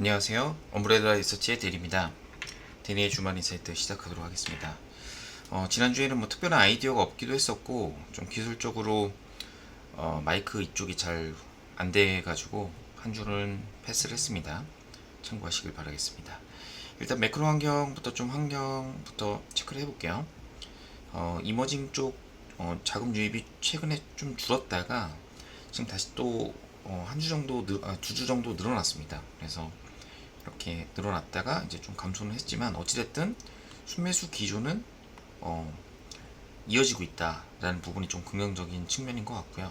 안녕하세요. 엄브레라 리서치의 대리입니다. 대리의 주말 인사이트 시작하도록 하겠습니다. 지난주에는 뭐 특별한 아이디어가 없기도 했었고 좀 기술적으로 마이크 이쪽이 잘 안 돼가지고 한 줄은 패스를 했습니다. 참고하시길 바라겠습니다. 일단 매크로 환경부터 체크를 해볼게요. 이머징 쪽 자금 유입이 최근에 좀 줄었다가 지금 다시 또 한 주 정도, 두 주 정도 늘어났습니다. 그래서 이렇게 늘어났다가 이제 좀 감소는 했지만 어찌됐든 순매수 기조는 어, 이어지고 있다라는 부분이 좀 긍정적인 측면인 것 같고요.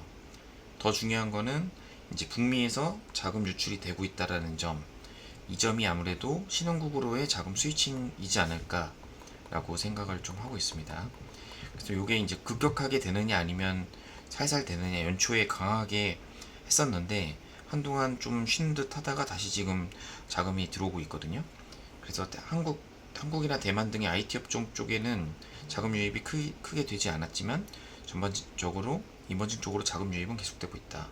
더 중요한 거는 이제 북미에서 자금 유출이 되고 있다라는 점, 이 점이 아무래도 신흥국으로의 자금 스위칭이지 않을까라고 생각을 좀 하고 있습니다. 그래서 이게 이제 급격하게 되느냐 아니면 살살 되느냐, 연초에 강하게 했었는데 한동안 좀 쉬는 듯 하다가 다시 지금 자금이 들어오고 있거든요. 그래서 한국이나 대만 등의 IT 업종 쪽에는 자금 유입이 크게 되지 않았지만 전반적으로 이머징 쪽으로 자금 유입은 계속되고 있다.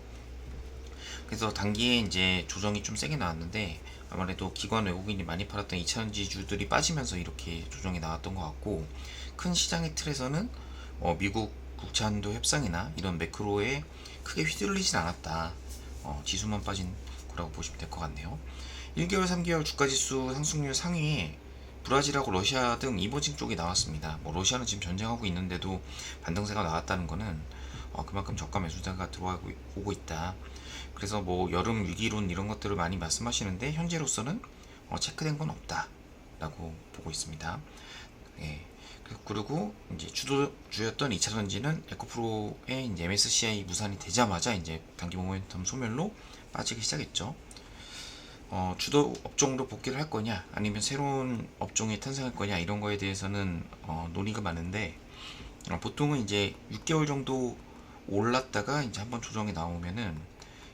그래서 단기에 이제 조정이 좀 세게 나왔는데 아무래도 기관 외국인이 많이 팔았던 2차전지주들이 빠지면서 이렇게 조정이 나왔던 것 같고, 큰 시장의 틀에서는 미국 국채한도 협상이나 이런 매크로에 크게 휘둘리진 않았다. 지수만 빠진 거라고 보시면 될 것 같네요. 1개월, 3개월 주가지수 상승률 상위에 브라질하고 러시아 등 이머징 쪽이 나왔습니다. 뭐 러시아는 지금 전쟁하고 있는데도 반등세가 나왔다는 거는 그만큼 저가 매수자가 들어오고 있다. 그래서 뭐 여름 위기론 이런 것들을 많이 말씀하시는데 현재로서는 체크된 건 없다라고 보고 있습니다. 예. 그리고 이제 주도주였던 2차전지는 에코프로의 이제 MSCI 무산이 되자마자 이제 단기 모멘텀 소멸로 빠지기 시작했죠. 주도 업종으로 복귀를 할 거냐, 아니면 새로운 업종이 탄생할 거냐, 이런 거에 대해서는 논의가 많은데, 보통은 이제 6개월 정도 올랐다가 이제 한번 조정이 나오면은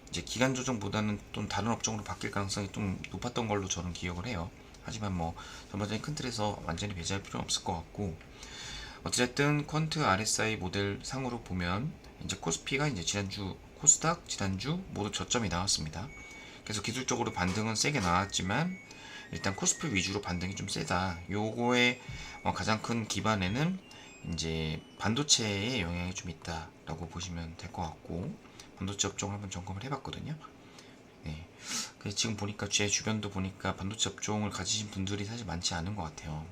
이제 기간 조정보다는 좀 다른 업종으로 바뀔 가능성이 좀 높았던 걸로 저는 기억을 해요. 하지만 뭐 전반적인 큰 틀에서 완전히 배제할 필요는 없을 것 같고, 어쨌든 퀀트 RSI 모델 상으로 보면 이제 코스피가 이제 지난주, 코스닥 지난주 모두 저점이 나왔습니다. 그래서 기술적으로 반등은 세게 나왔지만 일단 코스피 위주로 반등이 좀 세다. 요거의 가장 큰 기반에는 이제 반도체의 영향이 좀 있다라고 보시면 될 것 같고, 반도체 업종을 한번 점검을 해봤거든요. 네. 그래서 지금 보니까 제 주변도 보니까 반도체 업종을 가지신 분들이 사실 많지 않은 것 같아요.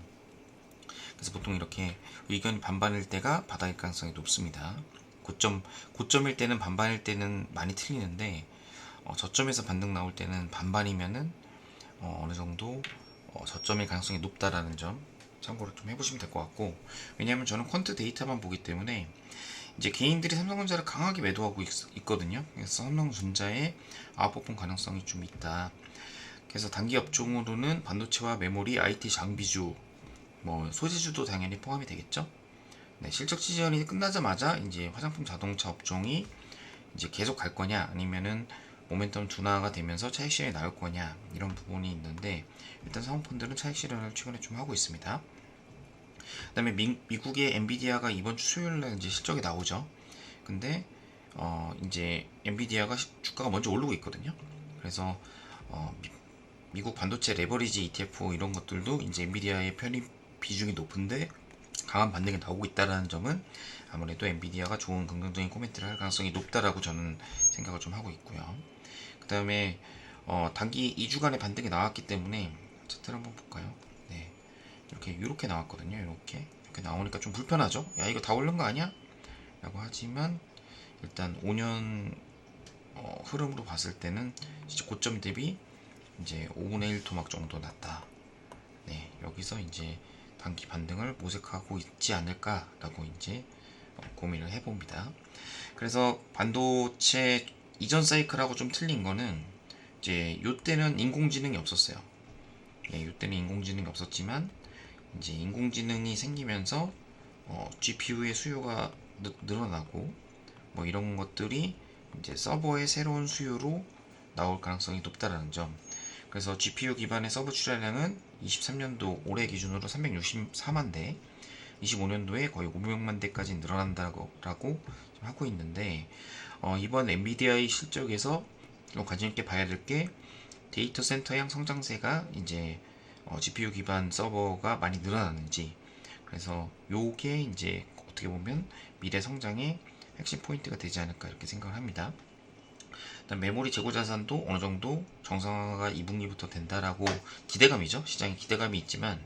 그래서 보통 이렇게 의견이 반반일 때가 바닥일 가능성이 높습니다. 고점일 때는 반반일 때는 많이 틀리는데, 저점에서 반등 나올 때는 반반이면은 어느 정도 저점일 가능성이 높다라는 점 참고로 좀 해보시면 될 것 같고, 왜냐하면 저는 퀀트 데이터만 보기 때문에 이제 개인들이 삼성전자를 강하게 매도하고 있거든요. 그래서 삼성전자의 아웃퍼폼 가능성이 좀 있다. 그래서 단기 업종으로는 반도체와 메모리, IT 장비주, 뭐 소재주도 당연히 포함이 되겠죠. 네, 실적 시즌이 끝나자마자 이제 화장품 자동차 업종이 이제 계속 갈 거냐, 아니면은 모멘텀 둔화가 되면서 차익 실현이 나올 거냐, 이런 부분이 있는데, 일단 사모펀드는 차익 실현을 최근에 좀 하고 있습니다. 그다음에 미국의 엔비디아가 이번 주 수요일날 이제 실적이 나오죠. 근데 이제 엔비디아가 주가가 먼저 오르고 있거든요. 그래서 미국 반도체 레버리지 ETF 이런 것들도 이제 엔비디아의 편입 비중이 높은데 강한 반등이 나오고 있다는 점은 아무래도 엔비디아가 좋은 긍정적인 코멘트를 할 가능성이 높다라고 저는 생각을 좀 하고 있고요. 그 다음에 단기 2주간의 반등이 나왔기 때문에 차트를 한번 볼까요? 네, 이렇게 나왔거든요. 이렇게 나오니까 좀 불편하죠. 야, 이거 다 오른 거 아니야? 라고 하지만 일단 5년 흐름으로 봤을 때는 진짜 고점 대비 이제 5분의 1 토막 정도 났다. 네, 여기서 이제 단기 반등을 모색하고 있지 않을까라고 이제 고민을 해봅니다. 그래서 반도체 이전 사이클하고 좀 틀린 거는 이제 요때는 인공지능이 없었어요. 네, 요때는 인공지능이 없었지만 이제 인공지능이 생기면서 GPU의 수요가 늘어나고 뭐 이런 것들이 이제 서버의 새로운 수요로 나올 가능성이 높다라는 점. 그래서 GPU 기반의 서버 출하량은 23년도 올해 기준으로 364만 대, 25년도에 거의 500만 대까지 늘어난다고 하고 있는데, 이번 엔비디아의 실적에서 좀 관심 있게 봐야 될 게 데이터 센터형 성장세가 이제 GPU 기반 서버가 많이 늘어나는지, 그래서 요게 이제 어떻게 보면 미래 성장의 핵심 포인트가 되지 않을까 이렇게 생각을 합니다. 일단 메모리 재고 자산도 어느 정도 정상화가 2분기부터 된다라고 기대감이죠. 시장에 기대감이 있지만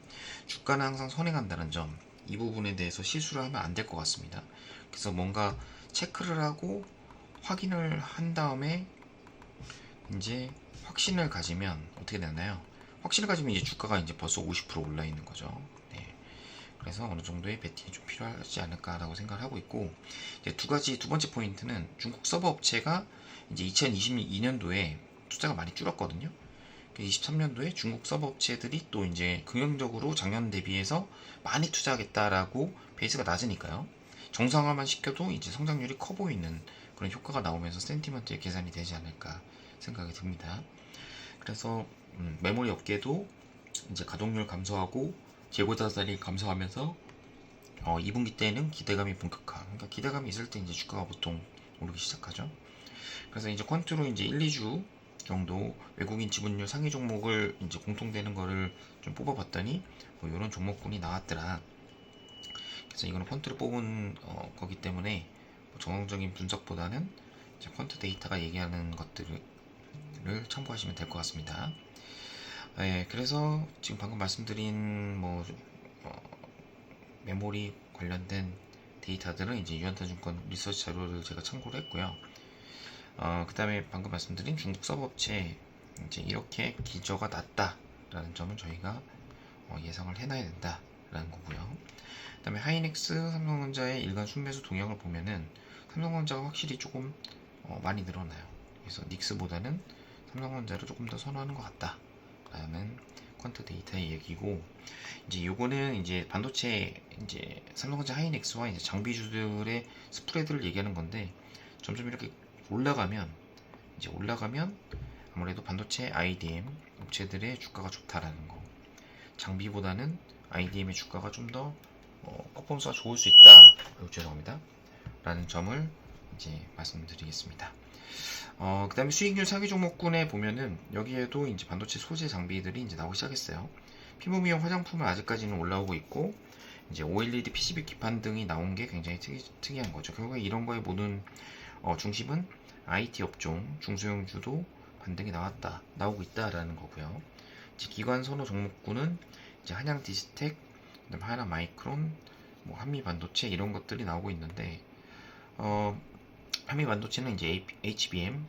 주가는 항상 선행한다는 점, 이 부분에 대해서 실수를 하면 안 될 것 같습니다. 그래서 뭔가 체크를 하고 확인을 한 다음에 이제 확신을 가지면 어떻게 되나요? 확신을 가지면 이제 주가가 이제 벌써 50% 올라 있는 거죠. 네. 그래서 어느 정도의 베팅이 좀 필요하지 않을까라고 생각을 하고 있고, 이제 두 번째 포인트는 중국 서버 업체가 이제 2022년도에 투자가 많이 줄었거든요. 23년도에 중국 서버 업체들이 또 이제 긍정적으로 작년 대비해서 많이 투자하겠다라고 베이스가 낮으니까요. 정상화만 시켜도 이제 성장률이 커 보이는 그런 효과가 나오면서 센티먼트의 계산이 되지 않을까 생각이 듭니다. 그래서 메모리 업계도 이제 가동률 감소하고 재고 자산이 감소하면서 2분기 때는 기대감이 본격화. 그러니까 기대감이 있을 때 이제 주가가 보통 오르기 시작하죠. 그래서 이제 퀀트로 이제 1, 2주 정도 외국인 지분율 상위 종목을 이제 공통되는 거를 좀 뽑아봤더니 뭐 이런 종목군이 나왔더라. 그래서 이거는 퀀트를 뽑은 거기 때문에 뭐 정황적인 분석보다는 이제 퀀트 데이터가 얘기하는 것들을 참고하시면 될 것 같습니다. 네, 그래서 지금 방금 말씀드린 뭐 메모리 관련된 데이터들은 이제 유한타증권 리서치 자료를 제가 참고를 했고요. 그 다음에 방금 말씀드린 중국 서버업체 이제 이렇게 기저가 낮다라는 점은 저희가 예상을 해놔야 된다라는 거고요. 그 다음에 하이닉스, 삼성전자의 일간 순매수 동향을 보면은 삼성전자가 확실히 조금 많이 늘어나요. 그래서 닉스보다는 삼성전자를 조금 더 선호하는 것 같다라는 퀀트 데이터의 얘기고, 이제 요거는 이제 반도체 이제 삼성전자 하이닉스와 이제 장비주들의 스프레드를 얘기하는 건데, 점점 이렇게 올라가면 아무래도 반도체 IDM 업체들의 주가가 좋다라는 거, 장비보다는 IDM의 주가가 좀 더 퍼포먼스가 좋을 수 있다. 죄송합니다. 라는 점을 이제 말씀드리겠습니다. 그 다음에 수익률 사기 종목군에 보면은 여기에도 이제 반도체 소재 장비들이 이제 나오기 시작했어요. 피부미용 화장품은 아직까지는 올라오고 있고, 이제 OLED PCB 기판 등이 나온 게 굉장히 특이한 거죠. 결국에 이런 거의 모든 중심은 IT 업종, 중소형주도 반등이 나오고 있다라는 거고요. 이제 기관 선호 종목군은 이제 한양 디지텍, 그다음 하나 마이크론, 뭐 한미 반도체 이런 것들이 나오고 있는데, 한미 반도체는 이제 HBM,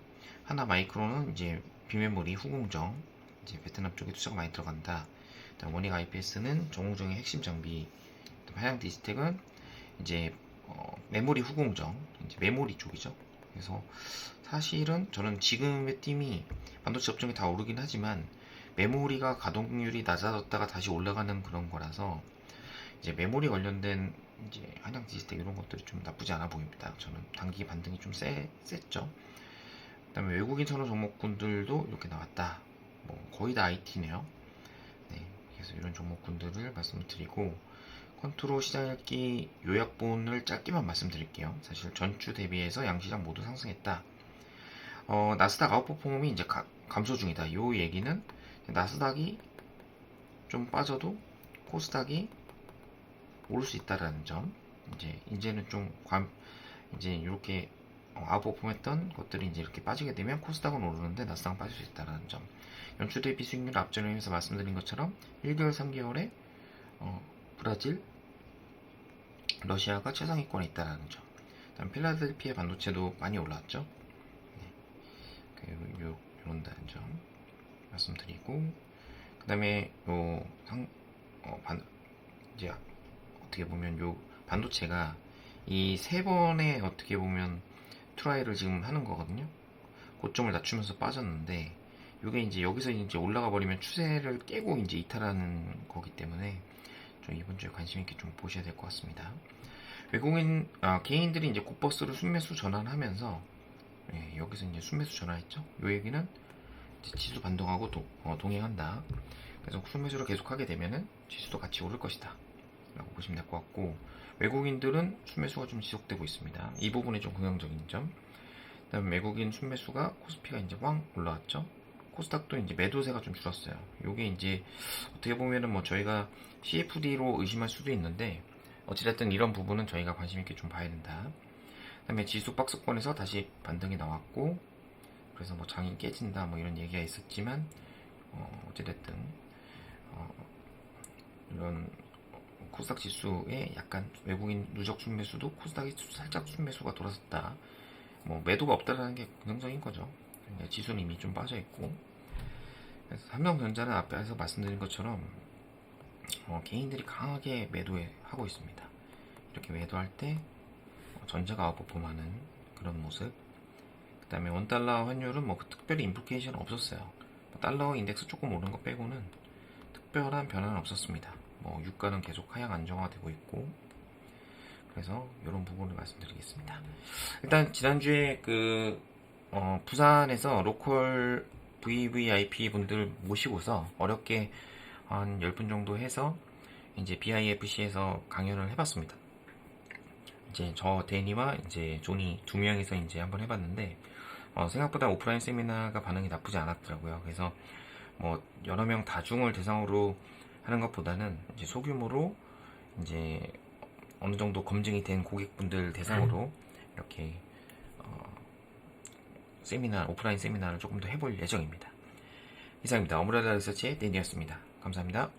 하나 마이크론은 이제 비메모리 후공정, 이제 베트남 쪽에 투자가 많이 들어간다. 그다음 원익 IPS는 정우정의 핵심 장비, 한양 디지텍은 이제 메모리 후공정, 이제 메모리 쪽이죠. 그래서 사실은 저는 지금의 팀이 반도체 업종이 다 오르긴 하지만 메모리가 가동률이 낮아졌다가 다시 올라가는 그런 거라서 이제 메모리 관련된 이제 한양 디지텍 이런 것들이 좀 나쁘지 않아 보입니다. 저는 단기 반등이 좀 셌죠. 그다음에 외국인 선호 종목군들도 이렇게 나왔다. 뭐 거의 다 IT네요. 네, 그래서 이런 종목군들을 말씀드리고, 컨트롤 시장 읽기 요약본을 짧게만 말씀드릴게요. 사실 전주 대비해서 양시장 모두 상승했다. 나스닥 아웃퍼폼이 이제 감소 중이다. 요 얘기는 나스닥이 좀 빠져도 코스닥이 오를 수 있다라는 점. 이제는 좀 이제 이렇게 아웃퍼폼했던 것들이 이제 이렇게 빠지게 되면 코스닥은 오르는데 나스닥은 빠질 수 있다라는 점. 연초 대비 수익률 앞전에서 말씀드린 것처럼 1개월, 3개월에 브라질, 러시아가 최상위권에 있다라는 점. 다음 필라델피아 반도체도 많이 올라왔죠. 네. 이런다는 점 말씀드리고, 그 다음에 이제 어떻게 보면 요 반도체가 이 세 번의 어떻게 보면 트라이를 지금 하는 거거든요. 고점을 낮추면서 빠졌는데, 요게 이제 여기서 이제 올라가 버리면 추세를 깨고 이제 이탈하는 거기 때문에 좀 이번 주에 관심 있게 좀 보셔야 될 것 같습니다. 개인들이 이제 곧버스로 순매수 전환하면서, 여기서 이제 순매수 전환했죠. 요 얘기는 지수 반동하고 동행한다. 그래서 순매수를 계속하게 되면은 지수도 같이 오를 것이다 라고 보시면 될 것 같고, 외국인들은 순매수가 좀 지속되고 있습니다. 이 부분이 좀 긍정적인 점. 그 다음에 외국인 순매수가 코스피가 이제 왕 올라왔죠. 코스닥도 이제 매도세가 좀 줄었어요. 요게 이제 어떻게 보면은 뭐 저희가 CFD로 의심할 수도 있는데 어찌됐든 이런 부분은 저희가 관심 있게 좀 봐야 된다. 그다음에 지수 박스권에서 다시 반등이 나왔고, 그래서 뭐 장이 깨진다 뭐 이런 얘기가 있었지만 어찌됐든 이런 코스닥 지수에 약간 외국인 누적 순매수도 코스닥이 살짝 순매수가 돌아섰다. 뭐 매도가 없다라는 게 긍정적인 거죠. 지수는 이미 좀 빠져 있고. 그래서 삼성전자는 앞에서 말씀드린 것처럼 개인들이 강하게 매도하고 있습니다. 이렇게 매도할 때 전자가 아웃퍼폼하는 그런 모습. 그 다음에 원달러 환율은 뭐 특별히 인플레이션은 없었어요. 달러 인덱스 조금 오른 거 빼고는 특별한 변화는 없었습니다. 뭐 유가는 계속 하향 안정화되고 있고, 그래서 이런 부분을 말씀드리겠습니다. 일단 지난주에 부산에서 로컬 VVIP 분들 모시고서 어렵게 한 10분 정도 해서 이제 BIFC에서 강연을 해봤습니다. 이제 저 데니와 이제 조니 두 명이서 이제 한번 해봤는데 생각보다 오프라인 세미나가 반응이 나쁘지 않았더라고요. 그래서 뭐 여러 명 다중을 대상으로 하는 것보다는 이제 소규모로 이제 어느 정도 검증이 된 고객분들 대상으로 이렇게 오프라인 세미나를 조금 더 해볼 예정입니다. 이상입니다. 어무라라 리서치의 데니였습니다. 감사합니다.